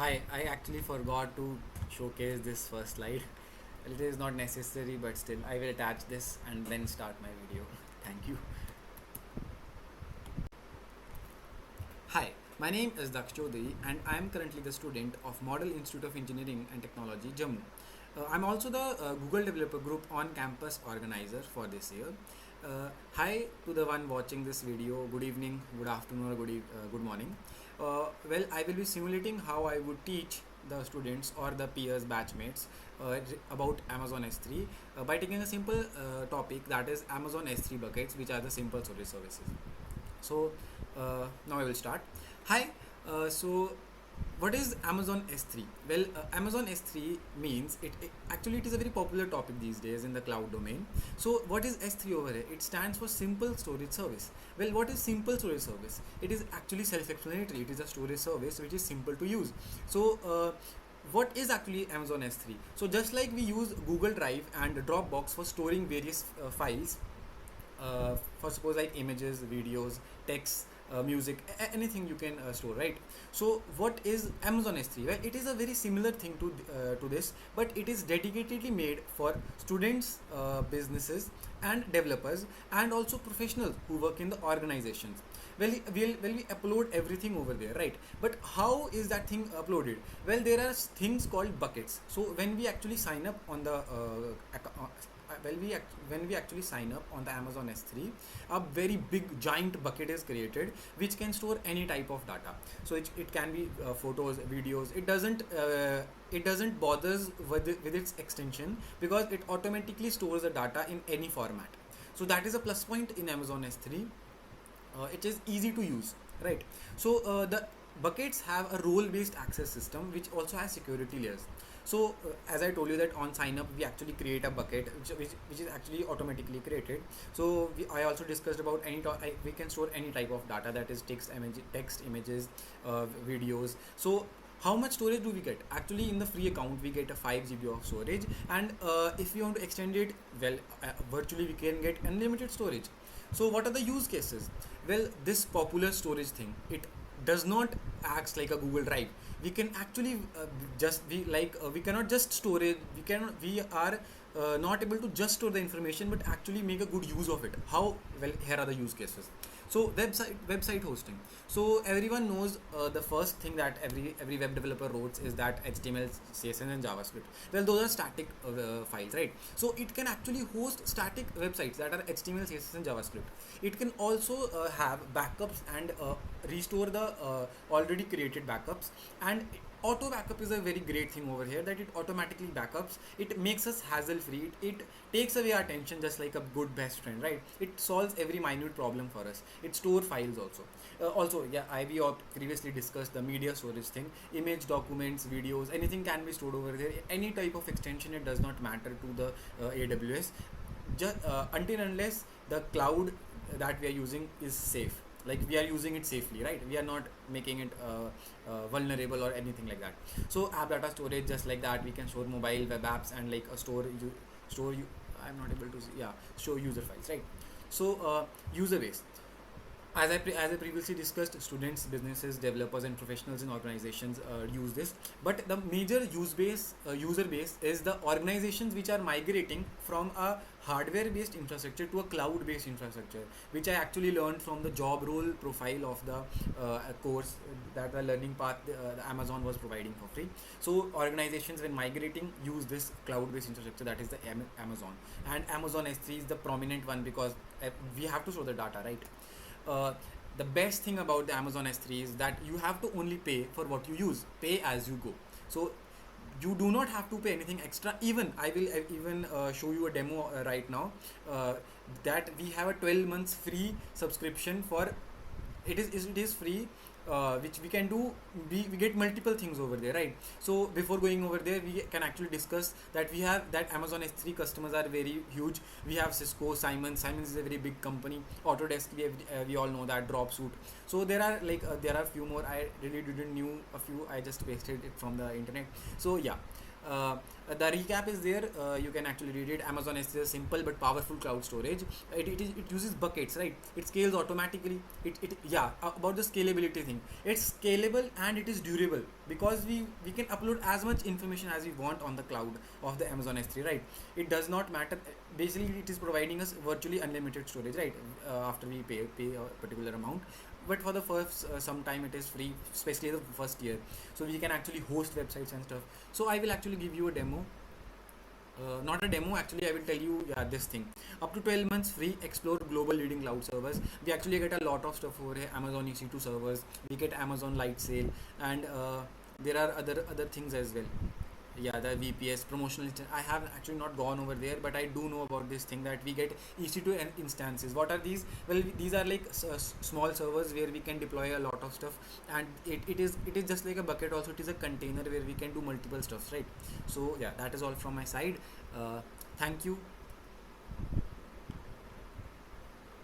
Hi, I actually forgot to showcase this first slide. It is not necessary, but still, I will attach this and then start my video. Thank you. Hi, my name is Daksh Choudhary and I am currently the student of Model Institute of Engineering and Technology, Jammu. I'm also the Google Developer Group on campus organizer for this year. Hi to the one watching this video. Good evening, good afternoon, or good morning. Well, I will be simulating how I would teach the students or the peers, batchmates about Amazon S3 by taking a simple topic, that is Amazon S3 buckets, which are the simple storage services. So now I will start. Hi. So what is Amazon S3? Well, Amazon S3 means actually it is a very popular topic these days in the cloud domain. So what is S3 over here? It stands for simple storage service. Well, what is simple storage service? It is actually self-explanatory. It is a storage service which is simple to use. So what is actually Amazon S3? So just like we use Google Drive and Dropbox for storing various files, for suppose like images, videos, text, music, anything you can store, right? So what is Amazon S3? Well, it is a very similar thing to this, but it is dedicatedly made for students, businesses and developers, and also professionals who work in the organizations. Well, we upload everything over there, right? But how is that thing uploaded? Well, there are things called buckets. So when we actually sign up on the when we actually sign up on the Amazon S3, a very big giant bucket is created which can store any type of data. So it can be photos, videos. It doesn't bothers with its extension because it automatically stores the data in any format. So that is a plus point in Amazon S3. It is easy to use, right? So the buckets have a role based access system which also has security layers. So as I told you that on sign up we actually create a bucket which is actually automatically created. So I also discussed about we can store any type of data, that is text, images, videos. So how much storage do we get? Actually in the free account we get a 5 GB of storage, and if you want to extend it, well, virtually we can get unlimited storage. So what are the use cases? Well, this popular storage thing, it does not acts like a Google Drive. We can actually we cannot just store it. We are not able to just store the information, but actually make a good use of it. How? Well, here are the use cases. So website hosting. So everyone knows the first thing that every web developer wrote is that HTML, CSS and JavaScript. Well, those are static files, right? So it can actually host static websites that are HTML, CSS and JavaScript. It can also have backups and restore the already created backups. And auto backup is a very great thing over here, that it automatically backups. It makes us hassle free. It takes away our attention just like a good best friend, right? It solves every minute problem for us. It store files also. Also, yeah, we previously discussed the media storage thing. Image, documents, videos, anything can be stored over there. Any type of extension, it does not matter to the AWS, just until unless the cloud that we are using is safe, like we are using it safely, right? We are not making it vulnerable or anything like that. So app data storage, just like that, we can store mobile web apps and like store you I'm not able to see, yeah, show user files, right? So user base, as I previously discussed, students, businesses, developers, and professionals in organizations use this. But the major user base is the organizations which are migrating from a hardware-based infrastructure to a cloud-based infrastructure, which I actually learned from the job role profile of the course that the learning path the Amazon was providing for free. So organizations when migrating use this cloud-based infrastructure, that is the Amazon, and Amazon S3 is the prominent one because we have to store the data, right? The best thing about the Amazon S3 is that you have to only pay for what you use, pay as you go. So you do not have to pay anything extra. Even I will even show you a demo right now, that we have a 12 months free subscription for it is free, which we can do. We get multiple things over there, right? So before going over there, we can actually discuss that we have that Amazon S3 customers are very huge. We have Cisco, Siemens is a very big company. Autodesk, we all know that. Dropsuite. So there are there are few more. I really didn't knew a few. I just pasted it from the internet. So yeah, The recap is there. You can actually read it. Amazon S3 is a simple but powerful cloud storage. It uses buckets, right? It scales automatically. About the scalability thing. It's scalable and it is durable because we can upload as much information as we want on the cloud of the Amazon S3, right? It does not matter. Basically, it is providing us virtually unlimited storage, right? After we pay a particular amount, but for the first some time it is free, especially the first year. So we can actually host websites and stuff. So I will actually give you a demo. Not a demo, actually I will tell you, yeah, this thing. Up to 12 months free, explore global leading cloud servers. We actually get a lot of stuff over here. Amazon EC2 servers, we get Amazon Light Sale, and there are other things as well. Yeah, the VPS promotional I have actually not gone over there, but I do know about this thing that we get EC2 instances. What are these? Well, these are like small servers where we can deploy a lot of stuff, and it is just like a bucket. Also, it is a container where we can do multiple stuff, right? So yeah, that is all from my side. Thank you.